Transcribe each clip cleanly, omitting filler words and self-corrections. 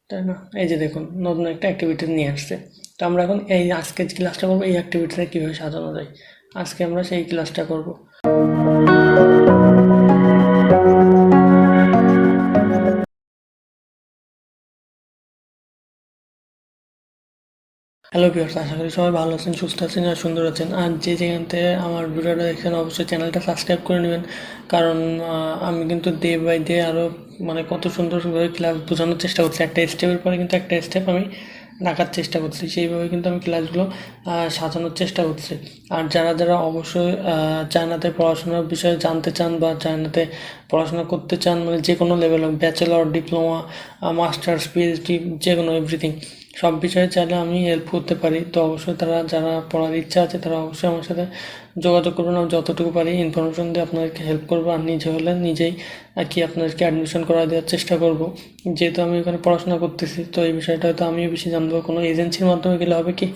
তাই না? এই যে দেখুন নতুন একটা অ্যাক্টিভিটি নিয়ে আসছে। তো আমরা এখন এই আজকে যে ক্লাসটা করবো এই অ্যাক্টিভিটিটা কীভাবে সাজানো যায়, আজকে আমরা সেই ক্লাসটা করব। হ্যালো ভিউয়ার্স, আশা করি সবাই ভালো আছেন, সুস্থ আছেন আর সুন্দর আছেন। আর যে যেখান থেকে আমার ভিডিওটা দেখছেন অবশ্যই চ্যানেলটা সাবস্ক্রাইব করে নেবেন, কারণ আমি কিন্তু ডে বাই ডে আরও মানে কত সুন্দরভাবে ক্লাস বোঝানোর চেষ্টা করছি। একটা স্টেপের পরে কিন্তু একটা স্টেপ আমি রাখার চেষ্টা করছি, সেইভাবে কিন্তু আমি ক্লাসগুলো সাজানোর চেষ্টা করছি। আর যারা যারা অবশ্যই চায়নাতে পড়াশোনার বিষয়ে জানতে চান বা চায়নাতে পড়াশোনা করতে চান, মানে যে কোনো লেভেল হোক, ব্যাচেলর, ডিপ্লোমা, মাস্টার্স, পিএইচডি, যে কোনো এভরিথিং, সব বিষয়ে চাইলে আমি হেল্প করতে পারি। তো অবশ্যই তারা যারা পড়ার ইচ্ছা আছে তারা অবশ্যই আমার সাথে যোগাযোগ করবেন। আমি যতটুকু পারি ইনফরমেশন দিয়ে আপনাদেরকে হেল্প করবো, আর নিজে হলে নিজেই আর কি আপনাদেরকে অ্যাডমিশন করা দেওয়ার চেষ্টা করব। যেহেতু আমি এখানে পড়াশোনা করতেছি, তো এই বিষয়টা হয়তো আমিও বেশি জানবো। কোনো এজেন্সির মাধ্যমে গেলে হবে কি,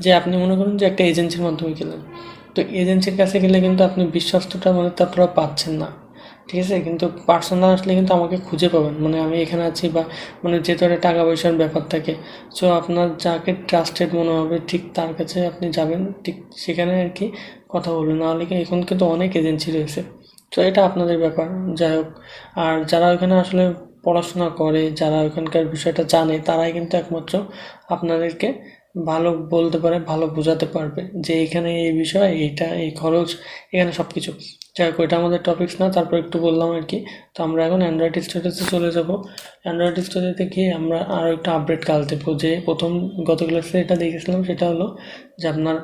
যে আপনি মনে করুন যে একটা এজেন্সির মাধ্যমে গেলেন, তো এজেন্সির কাছে গেলে কিন্তু আপনি বিশ্বস্তটা মানে তারপরে পাচ্ছেন না, ঠিক আছে? কিন্তু পার্সোনাল আসলে কিন্তু আমাকে খুঁজে পাবেন, মানে আমি এখানে আছি, বা মানে যেহেতু একটা টাকা পয়সার ব্যাপার থাকে, সো আপনার যাকে ট্রাস্টেড মনে হবে ঠিক তার কাছে আপনি যাবেন, ঠিক সেখানে আর কি কথা বলবেন। নাহলে কি এখন কিন্তু অনেক এজেন্সি রয়েছে, তো এটা আপনাদের ব্যাপার। যাই হোক, আর যারা ওখানে আসলে পড়াশোনা করে, যারা ওখানকার বিষয়টা জানে, তারাই কিন্তু একমাত্র আপনাদেরকে ভালো বলতে পারে, ভালো বোঝাতে পারবে যে এখানে এই বিষয়, এইটা, এই খরচ, এখানে সব কিছু। যাই হোক, ওইটা আমাদের টপিক্স না, তারপর একটু বললাম আর কি। তো আমরা এখন অ্যান্ড্রয়েড স্টোরেজে চলে যাব। অ্যান্ড্রয়েড স্টোরেজে গিয়ে আমরা আরও একটা আপডেট কাজ দেবো। যে প্রথম গত ক্লাসে এটা দেখেছিলাম, সেটা হলো যে আপনার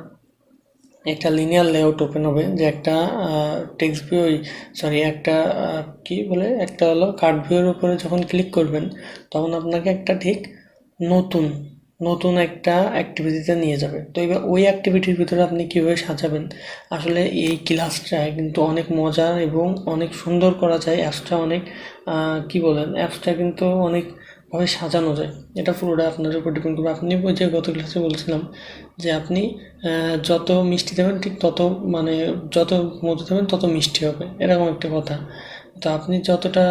একটা লিনিয়ার লেআউট ওপেন হবে, যে একটা টেক্সট ভিউ, সরি একটা কি বলে, একটা হলো কার্ড ভিউয়ের উপরে যখন ক্লিক করবেন তখন আপনাকে একটা ঠিক নতুন নতুন একটা অ্যাক্টিভিটিতে নিয়ে যাবে। তো এবার ওই অ্যাক্টিভিটির ভিতরে আপনি কীভাবে সাজাবেন, আসলে এই ক্লাসটা কিন্তু অনেক মজার এবং অনেক সুন্দর করা যায়। অ্যাপসটা অনেক কি বলেন, অ্যাপসটা কিন্তু অনেকভাবে সাজানো যায়। এটা পুরোটা আপনার উপর ডিপেন্ড করবে। আপনি ওই যে গত ক্লাসে বলছিলাম যে আপনি যত মিষ্টি দেবেন ঠিক তত, মানে যত মধু দেবেন তত মিষ্টি হবে, এরকম একটা কথা। তো আপনি যতটা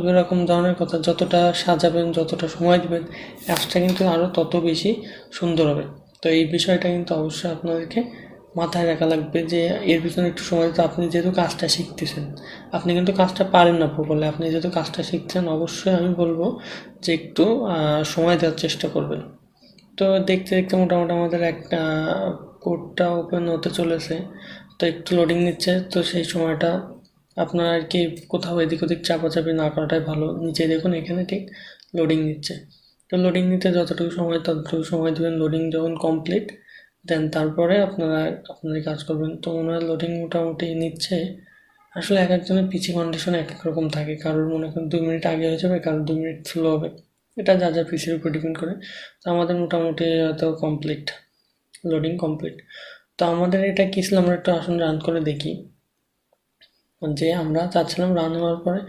এরকম ধরনের কথা, যতটা সাজাবেন, যতটা সময় দেবেন, অ্যাপসটা কিন্তু আরও তত বেশি সুন্দর হবে। তো এই বিষয়টা কিন্তু অবশ্যই আপনাদেরকে মাথায় রাখা লাগবে, যে এর পিছনে একটু সময় দিতে। আপনি যেহেতু কাজটা শিখতেছেন, আপনি কিন্তু কাজটা পারেন না প্রপারলি, আপনি যেহেতু কাজটা শিখছেন, অবশ্যই আমি বলবো যে একটু সময় দেওয়ার চেষ্টা করবেন। তো দেখতে দেখতে মোটামুটি আমাদের একটা কোডটা ওপেন হতে চলেছে, তো একটু লোডিং নিচ্ছে। তো সেই সময়টা আপনার আর কি কোথাও এদিক ওদিক চাপাচাপি না করাটাই ভালো। নিচে দেখুন এখানে ঠিক লোডিং নিচ্ছে। তো লোডিং নিতে যতটুকু সময় ততটুকু সময় দেবেন। লোডিং যখন কমপ্লিট, দেন তারপরে আপনারা আপনাদের কাজ করবেন। তো মনে হয় লোডিং মোটামুটি নিচ্ছে। আসলে এক একজনের পিসি কন্ডিশন এক এক রকম থাকে, কারোর মনে করেন 2 মিনিট আগে হয়ে যাবে, কারোর 2 মিনিট স্লো হবে। এটা যা যা পিসির উপর ডিপেন্ড করে। তো আমাদের মোটামুটি হয়তো কমপ্লিট, লোডিং কমপ্লিট। তো আমাদের এটা কী ছিল, আমরা একটু আসুন রান করে দেখি। যে আমরা চাচ্ছিলাম রান হওয়ার পরে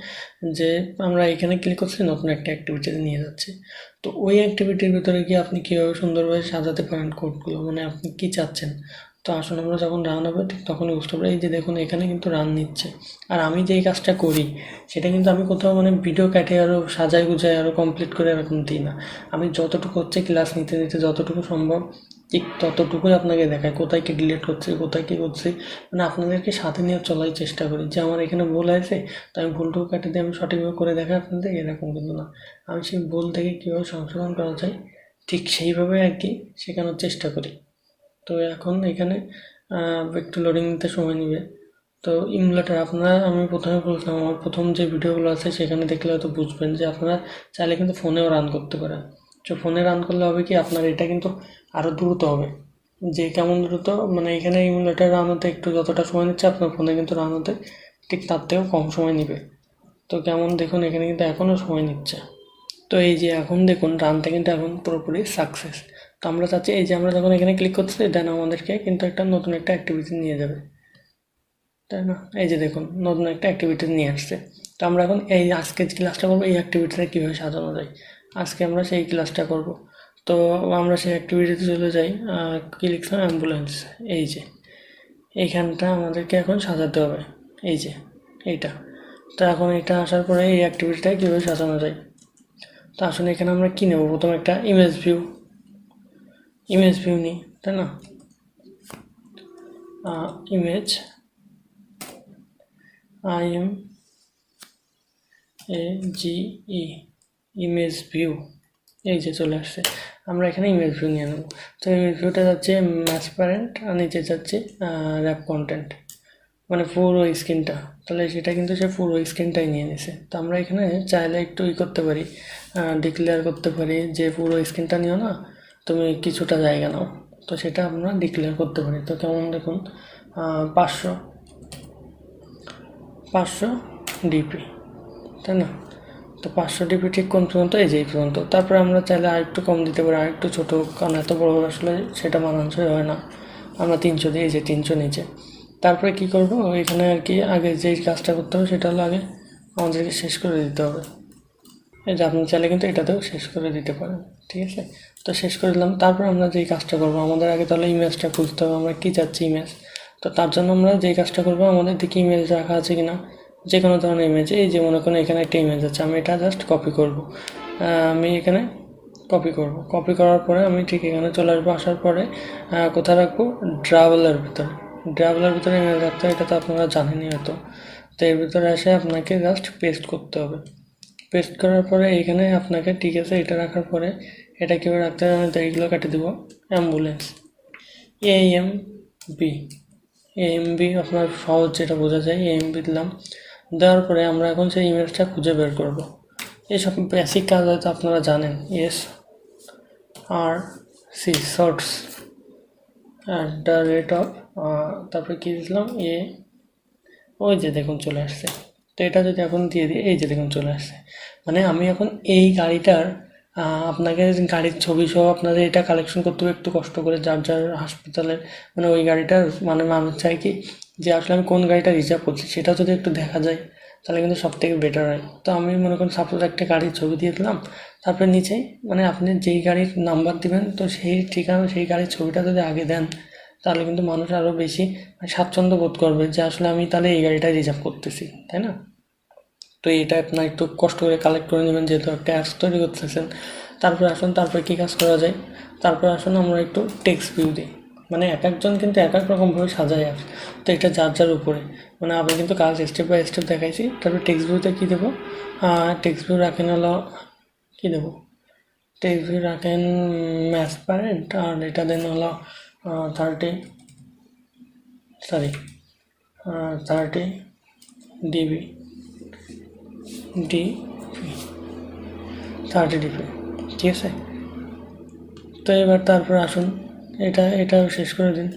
যে আমরা এখানে ক্লিক করছি, নতুন একটা অ্যাক্টিভিটিতে নিয়ে যাচ্ছে। তো ওই অ্যাক্টিভিটির ভিতরে গিয়ে আপনি কীভাবে সুন্দরভাবে সাজাতে পারেন কোডগুলো, মানে আপনি কী চাচ্ছেন। তো আসলে আমরা যখন রান হবে ঠিক তখনই বুঝতে পারি। এই যে দেখুন এখানে কিন্তু রান নিচ্ছে। আর আমি যেই কাজটা করি সেটা কিন্তু আমি কোথাও মানে ভিডিও কাটে আরও সাজাই গুজাই আরও কমপ্লিট করে এরকম দিই না। আমি যতটুকু হচ্ছে ক্লাস নিতে নিতে যতটুকু সম্ভব ঠিক ততটুকুই আপনাকে দেখায়, কোথায় কী ডিলিট হচ্ছে, কোথায় কী করছে, মানে আপনাদেরকে সাথে নিয়ে চলাই চেষ্টা করি। যে আমার এখানে ভুল আছে, তো আমি ভুলটুকু কাটে দিয়ে আমি সঠিকভাবে করে দেখাই আপনাদের, এরকম কিন্তু না। আমি সেই ভুল থেকে কীভাবে সংশোধন করা যায় ঠিক সেইভাবে আর কি শেখানোর চেষ্টা করি। তো এখন এখানে একটু লোডিং নিতে সময় নেবে। তো ইমুলেটার আপনারা, আমি প্রথমে বলছিলাম আমার প্রথম যে ভিডিওগুলো আছে সেখানে দেখলে হয়তো বুঝবেন যে আপনারা চাইলে কিন্তু ফোনেও রান করতে পারেন। তো ফোনে রান করলে হবে কি, আপনার এটা কিন্তু আরও দ্রুত হবে। যে কেমন দ্রুত, মানে এখানে ইমুলেটার রান হতে একটু যতটা সময় নিচ্ছে, আপনার ফোনে কিন্তু রান হতে ঠিক তার থেকেও কম সময় নেবে। তো কেমন দেখুন এখানে কিন্তু এখনও সময় নিচ্ছে। তো এই যে এখন দেখুন রানটা কিন্তু এখন পুরোপুরি সাকসেস। তো আমরা চাচ্ছি এই যে আমরা যখন এখানে ক্লিক করছি, দেন আমাদেরকে কিন্তু একটা নতুন একটা অ্যাক্টিভিটি নিয়ে যাবে, তাই না? এই যে দেখুন নতুন একটা অ্যাক্টিভিটি নিয়ে আসছে। তো আমরা এখন এই আজকে যে ক্লাসটা করবো এই অ্যাক্টিভিটিটা কীভাবে সাজানো যায়, আজকে আমরা সেই ক্লাসটা করব। তো আমরা সেই অ্যাক্টিভিটিতে চলে যাই। কী লিখলাম, অ্যাম্বুলেন্স। এই যে এইখানটা আমাদেরকে এখন সাজাতে হবে, এই যে এইটা। তো এখন এটা আসার পরে এই অ্যাক্টিভিটিটা কীভাবে সাজানো যায়, তো আসলে এখানে আমরা কি নেব, প্রথমে একটা ইমেজ ভিউ নিই, তাই না? ইমেজ IMAGE ইমেজ ভিউ, এই যে চলে আসছে। আমরা এখানে ইমেজ ভিউ নিয়ে নেব। তো ইমেজ ভিউটা যাচ্ছে ট্রান্সপারেন্ট আর নিচে যাচ্ছে র্যাপ কন্টেন্ট, মানে পুরো স্ক্রিনটা। তাহলে সেটা কিন্তু সে পুরো স্ক্রিনটাই নিয়ে নিছে। তো আমরা এখানে চাইলে একটু করতে পারি, ডিক্লেয়ার করতে পারি যে পুরো স্ক্রিনটা নিও না, তুমি কিছুটা জায়গা নাও। তো সেটা আমরা ডিক্লেয়ার করতে পারি। তো কেমন দেখুন, 500 ডিপি, তাই না? তো 500 ডিপি ঠিক কোন পর্যন্ত, এই যে এই পর্যন্ত। তারপরে আমরা চাইলে আরেকটু কম দিতে পারি, আরেকটু ছোটো, কারণ এত বড় আসলে সেটা মানানসই হয় না। আমরা 300 দিই, এই যে 300 নিচে। তারপরে কি করব, এখানে আর কি আগে যেই কাজটা করতে হবে সেটা হলো আগে আমাদেরকে শেষ করে দিতে হবে। এই যে আপনি চাইলে কিন্তু এটাতেও শেষ করে দিতে পারেন, ঠিক আছে? তো শেষ করে দিলাম। তারপর আমরা যেই কাজটা করবো, আমাদের আগে তাহলে ইমেজটা খুঁজতে হবে, আমরা কী চাচ্ছি ইমেজ। তো তার জন্য আমরা যেই কাজটা করবো, আমাদের দিকে ইমেজ রাখা আছে কিনা, যে কোনো ধরনের ইমেজ। এই যে মনে করেন এখানে একটা ইমেজ আছে, আমি এটা জাস্ট কপি করব। আমি এখানে কপি করার পরে আমি ঠিক এখানে চলে আসবো। আসার পরে কোথায় রাখবো, ড্রাভেলের ভিতরে ইমেজ রাখতে হয়, এটা তো আপনারা জানেনই হয়তো। তো এর ভিতরে এসে আপনাকে জাস্ট পেস্ট করতে হবে। পেস্ট করার পরে এখানে আপনাকে, ঠিক আছে, এটা রাখার পরে এটা কীভাবে রাখতে হবে, আমি তো এইগুলো কেটে দেবো। অ্যাম্বুলেন্স AMB, আপনার সহজ যেটা বোঝা যায়, AMB দিলাম। দেওয়ার পরে আমরা এখন সেই ইমেজটা খুঁজে বের করব। এইসব বেসিক কাজ হয়তো আপনারা জানেন। SRC শর্টস @, তারপরে কী দিলাম, ওই যে দেখুন চলে আসছে। তো এটা যদি এখন দিয়ে দিই, এই যে দেখুন চলে আসছে। মানে আমি এখন এই গাড়িটার, আপনাকে গাড়ির ছবি সহ আপনাদের এটা কালেকশন করতে হবে একটু কষ্ট করে, যার যার হাসপাতালের, মানে ওই গাড়িটার, মানে মানুষ চাই কি যে আসলে আমি কোন গাড়িটা রিজার্ভ করছি সেটা যদি একটু দেখা যায় তাহলে কিন্তু সব থেকে বেটার হয়। তো আমি মনে করেন সাপোজ একটা গাড়ির ছবি দিয়ে দিলাম, তারপরে নিচে মানে আপনি যেই গাড়ির নাম্বার দিবেন, তো সেই ঠিকানা, সেই গাড়ির ছবিটা যদি আগে দেন তাহলে কিন্তু মানুষ আরও বেশি স্বাচ্ছন্দ্য বোধ করবে যে আসলে আমি তাহলে এই গাড়িটাই রিজার্ভ করতেছি, তাই না? তো এটা আপনার একটু কষ্ট করে কালেক্ট করে নেবেন, যেহেতু একটা অ্যাপস তৈরি করতেছেন। তারপরে আসুন, তারপরে কী কাজ করা যায়, তারপরে আসুন আমরা একটু টেক্সট ভিউ দিই। মানে এক একজন কিন্তু এক এক রকমভাবে সাজায় অ্যাপস, তো এটা যার যার উপরে। মানে আমি কিন্তু কাজ স্টেপ বাই স্টেপ দেখাইছি। তারপরে টেক্সট ভিউতে কী দেবো, টেক্সট ভিউ রাখেন হলো, কী দেবো, টেক্সট ভিউ রাখেন ম্যাসপারেন্ট, আর এটা দেন হলো 30 ডিবি, 30 ডিপি, ঠিক আছে? তো এবার তারপর আসুন, এটাও শেষ করে দিন,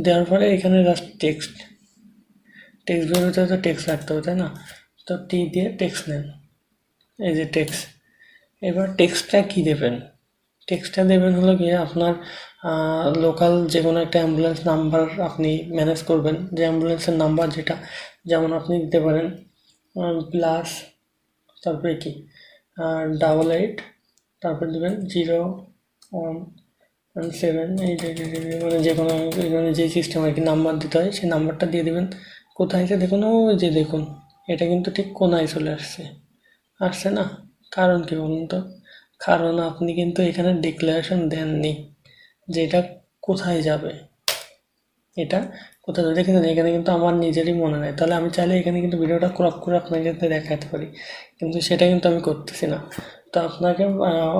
দেওয়ার পরে এখানে জাস্ট টেক্সট ভিউর ভিতরে তো টেক্সট রাখতে হবে, তাই না? তো দিয়ে টেক্সট নেন, এই যে টেক্সট। এবার টেক্সটটা কী দেবেন, টেক্সটটা দেবেন হলো গিয়ে আপনার লোকাল যে কোনো একটা অ্যাম্বুলেন্স নাম্বার আপনি ম্যানেজ করবেন, যে অ্যাম্বুলেন্সের নাম্বার যেটা, যেমন আপনি দিতে পারেন প্লাস, তারপরে কি 88, তারপর দেবেন 017, এই মানে যে কোনো, মানে যে সিস্টেম আর কি নাম্বার দিতে হয় সেই নাম্বারটা দিয়ে দেবেন। কোথায় এসে দেখুন, ওই যে দেখুন এটা কিন্তু ঠিক কোনায় চলে আসছে না? কারণ কি বলুন তো, কারণ আপনি কিন্তু এখানে ডিক্লারেশন দেননি যে এটা কোথায় যাবে, এটা কোথায় যাবে। দেখেছেন এখানে কিন্তু আমার নিজেরই মনে নেই, তাহলে আমি চাইলে এখানে কিন্তু ভিডিওটা ক্রপ করে আপনাকে দেখাতে পারি, কিন্তু সেটা কিন্তু আমি করতেছি না। তো আপনাকে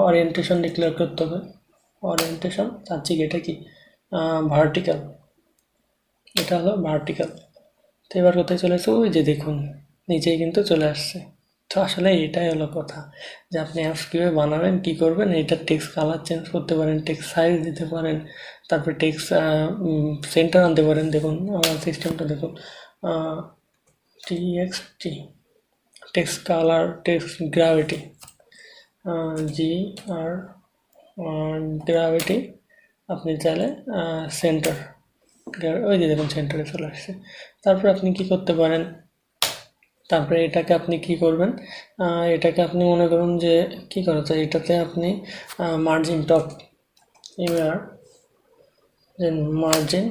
ওরিয়েন্টেশন ডিক্লেয়ার করতে হবে। ওরিয়েন্টেশন চাচ্ছি, এটা কি ভার্টিক্যাল, এটা হলো ভার্টিক্যাল। তো এবার কোথায় চলে আসছে, ওই যে দেখুন নিচেই কিন্তু চলে আসছে। তো আসলে এটাই হলো কথা, যে আপনি অ্যাপস কীভাবে বানাবেন, কী করবেন, এইটার টেক্সট কালার চেঞ্জ করতে পারেন, টেক্সট সাইজ দিতে পারেন, তারপরে টেক্সট সেন্টার আনতে পারেন। দেখুন আমার সিস্টেমটা দেখুন, TXT, text colour, text gravity, G R gravity, আপনি চাইলে সেন্টার, ওই যে দেখুন সেন্টারে চলে আসছে। তারপরে আপনি কি করতে পারেন, তারপরে এটাকে আপনি কি করবেন, এটাকে আপনি মনে করুন যে কি করা যায়, এটাতে আপনি মার্জিন টপ, এবার মার্জিন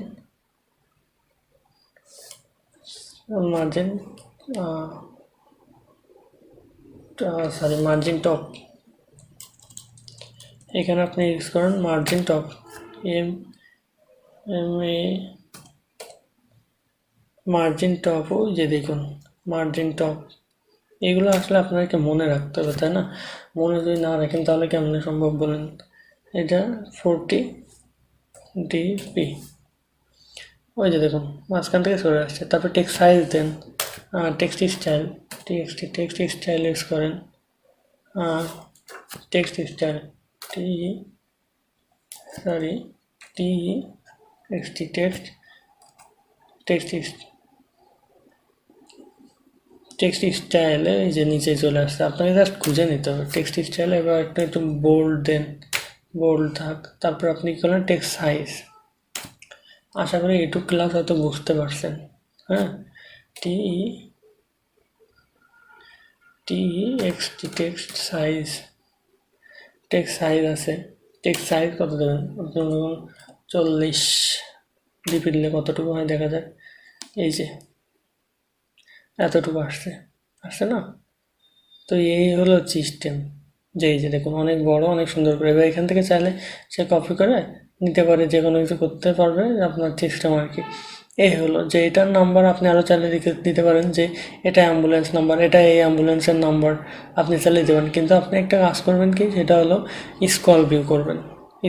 সরি মার্জিন টপ, এখানে আপনি ইউজ করেন margin top, M M A margin top. ওই যে দেখুন মার্জিন টপ, এগুলো আসলে আপনাকে মনে রাখতে হবে, তাই না? মনে যদি না রাখেন তাহলে কেমনে সম্ভব বলেন? এটা 40 ডিপি, ওই যে দেখুন মাঝখান থেকে সরে আসছে। তারপর টেক্সট সাইজ দেন, text style, text style use করেন, text style T sorry T XT text text text স্টাইলে এই যে নিচে চলে আসছে, আপনাকে জাস্ট খুঁজে নিতে হবে টেক্সট স্টাইল। এবার একটু বোল্ড দেন, বোল্ড থাক। তারপর আপনি কী করলেন টেক্সট সাইজ। আশা করি এটুকু ক্লাস হয়তো বুঝতে পারছেন। হ্যাঁ, T T XT text size, text size আছে। টেক্সট সাইজ কত দেবেন আপনি? 40 ডিপি দিলে কতটুকু হয় দেখা যায়, এই যে এতটুকু আসছে, আসছে না? তো এই হলো সিস্টেম, যে এই যে দেখুন অনেক বড়, অনেক সুন্দর করে। এবার এখান থেকে চাইলে সে কপি করে নিতে পারে, যে কোনো কিছু করতে পারবে আপনার সিস্টেম আর কি। এই হলো যে এটার নাম্বার আপনি আরও চাইলে দিতে পারেন, যে এটা অ্যাম্বুলেন্স নাম্বার, এটা এই অ্যাম্বুলেন্সের নাম্বার আপনি চাইলে দেবেন। কিন্তু আপনি একটা কাজ করবেন কি, সেটা হলো স্ক্রল ভিউ করবেন।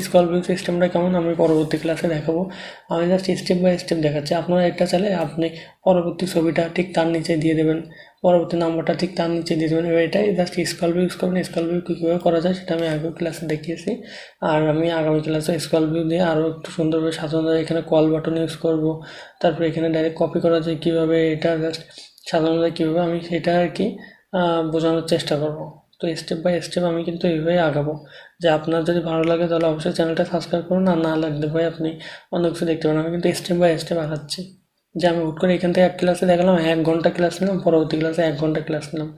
স্ক্রল ভিউ সিস্টেমটা কেমন আমি পরবর্তী ক্লাসে দেখাবো। আমি জাস্ট স্টেপ বাই স্টেপ দেখাচ্ছি। আপনারা এটা চাইলে আপনি পরবর্তী ছবিটা ঠিক তার নিচে দিয়ে দেবেন, পরবর্তী নাম্বারটা ঠিক তার নিচে দিয়ে দেবেন। এবার এটাই জাস্ট স্ক্রল ভিউ ইউজ করবেন। স্ক্রল ভিউ কীভাবে করা যায় সেটা আমি আগের ক্লাসে দেখিয়েছি, আর আমি আগামী ক্লাসে স্ক্রল ভিউ দিয়ে আরও একটু সুন্দরভাবে সাজানো যায়। এখানে কল বাটন ইউজ করব, তারপরে এখানে ডাইরেক্ট কপি করা যায় কীভাবে, এটা জাস্ট সাজানো যায় কীভাবে, আমি সেটা আর কি বোঝানোর চেষ্টা করব। তো স্টেপ বাই স্টেপ আমি কিন্তু এইভাবেই আগাবো। যে আপনার যদি ভালো লাগে তাহলে অবশ্যই চ্যানেলটা সাবস্ক্রাইব করুন, আর না লাগলে ভাই আপনি অন্য কিছু দেখতে পারেন। আমি কিন্তু স্টেপ বাই স্টেপ আগাচ্ছি, যে আমি হুট করে এখান থেকে এক ক্লাসে দেখালাম 1 ঘন্টা ক্লাস নিলাম, পরবর্তী ক্লাসে 1 ঘন্টা ক্লাস নিলাম,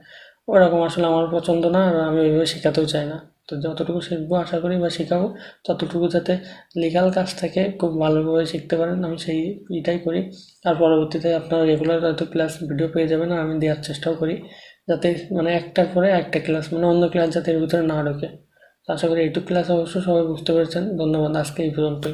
ওরকম আসলে আমার পছন্দ না, আর আমি ওইভাবে শেখাতেও চাই না। তো যতটুকু শিখবো আশা করি বা শেখাবো, ততটুকু যাতে লিগাল কাজ থেকে খুব ভালোভাবে শিখতে পারেন, আমি সেই এটাই করি। আর পরবর্তীতে আপনারা রেগুলার হয়তো ক্লাস ভিডিও পেয়ে যাবেন, আর আমি দেওয়ার চেষ্টাও করি, যাতে মানে একটার পরে একটা ক্লাস, মানে অন্য ক্লাস যাতে এর ভিতরে না ঢোকে। তো আশা করি এইটুকু ক্লাস অবশ্যই সবাই বুঝতে পেরেছেন। ধন্যবাদ, আজকে এই পর্যন্তই।